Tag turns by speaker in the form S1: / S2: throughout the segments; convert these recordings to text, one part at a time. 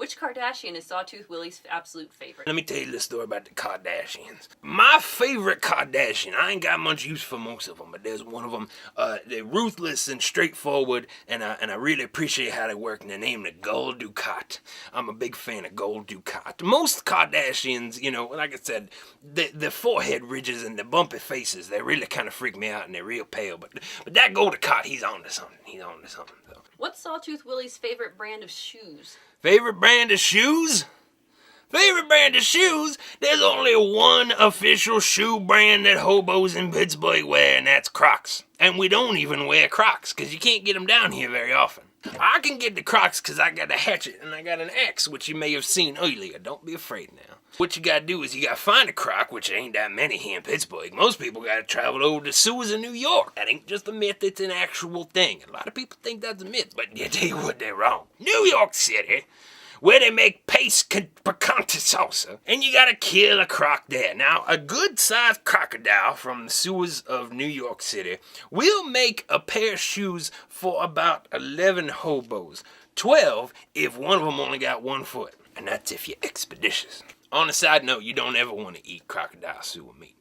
S1: Which Kardashian is Sawtooth Willie's absolute favorite?
S2: Let me tell you the story about the Kardashians. My favorite Kardashian, I ain't got much use for most of them, but there's one of them. They're ruthless and straightforward, and I really appreciate how they work, and they're named the Gold Ducat. I'm a big fan of Gold Ducat. Most Kardashians, you know, like I said, the forehead ridges and the bumpy faces, they really kind of freak me out, and they're real pale, but that Gold Ducat, he's on to something. He's on to something, though.
S1: What's Sawtooth Willie's favorite brand of shoes?
S2: Favorite brand of shoes? Favorite brand of shoes? There's only one official shoe brand that hobos in Pittsburgh wear, and that's Crocs. And we don't even wear Crocs, because you can't get them down here very often. I can get the Crocs because I got a hatchet and I got an axe, which you may have seen earlier. Don't be afraid now. What you gotta do is you gotta find a Croc, which ain't that many here in Pittsburgh. Most people gotta travel over to sewers in New York. That ain't just a myth, it's an actual thing. A lot of people think that's a myth, but you tell you what, they're wrong. New York City, where they make paste picante salsa, and you gotta kill a croc there. Now, a good-sized crocodile from the sewers of New York City will make a pair of shoes for about 11 hobos. 12 if one of them only got 1 foot, and that's if you're expeditious. On a side note, you don't ever want to eat crocodile sewer meat.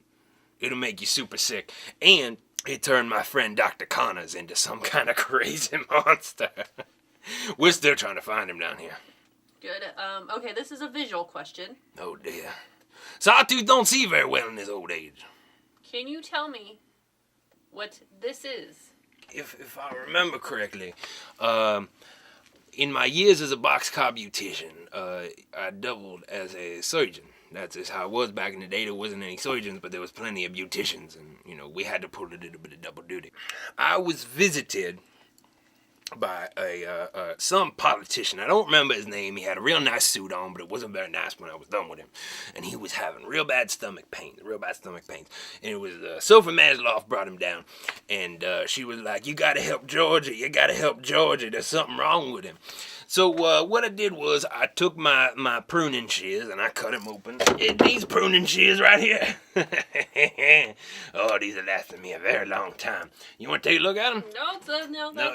S2: It'll make you super sick, and it turned my friend Dr. Connors into some kind of crazy monster. We're still trying to find him down here.
S1: Good. Okay, this is a visual question.
S2: Oh dear. Sawtooth don't see very well in his old age.
S1: Can you tell me what this is?
S2: If I remember correctly, in my years as a boxcar beautician, I doubled as a surgeon. That's just how it was back in the day. There wasn't any surgeons, but there was plenty of beauticians, and you know we had to pull a little bit of double duty. I was visited by some politician. I don't remember his name. He had a real nice suit on, but it wasn't very nice when I was done with him. And he was having real bad stomach pains. And it was Sophie Maslow brought him down. And she was like, you gotta help Georgia. You gotta help Georgia. There's something wrong with him. So what I did was I took my pruning shears and I cut him open. These pruning shears right here. Oh, these are lasting me a very long time. You want to take a look at them?
S1: No,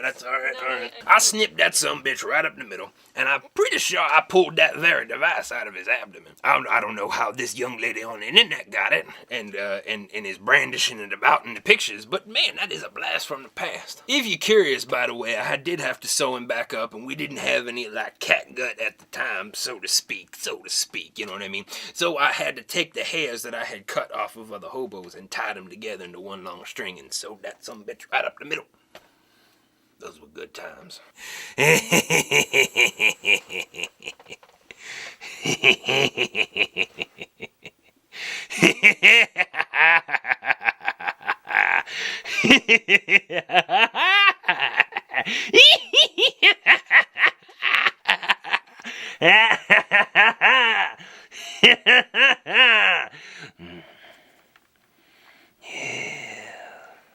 S2: That's all right. All right. I snipped that sumbitch right up the middle, and I'm pretty sure I pulled that very device out of his abdomen. I don't know how this young lady on the internet got it, and is brandishing it about in the pictures, but man, that is a blast from the past. If you're curious, by the way, I did have to sew him back up, and we didn't have any like cat gut at the time, so to speak, you know what I mean? So I had to take the hairs that I had cut off of other hobos and tie them together into one long string and sewed that sumbitch right up the middle. Those were good times.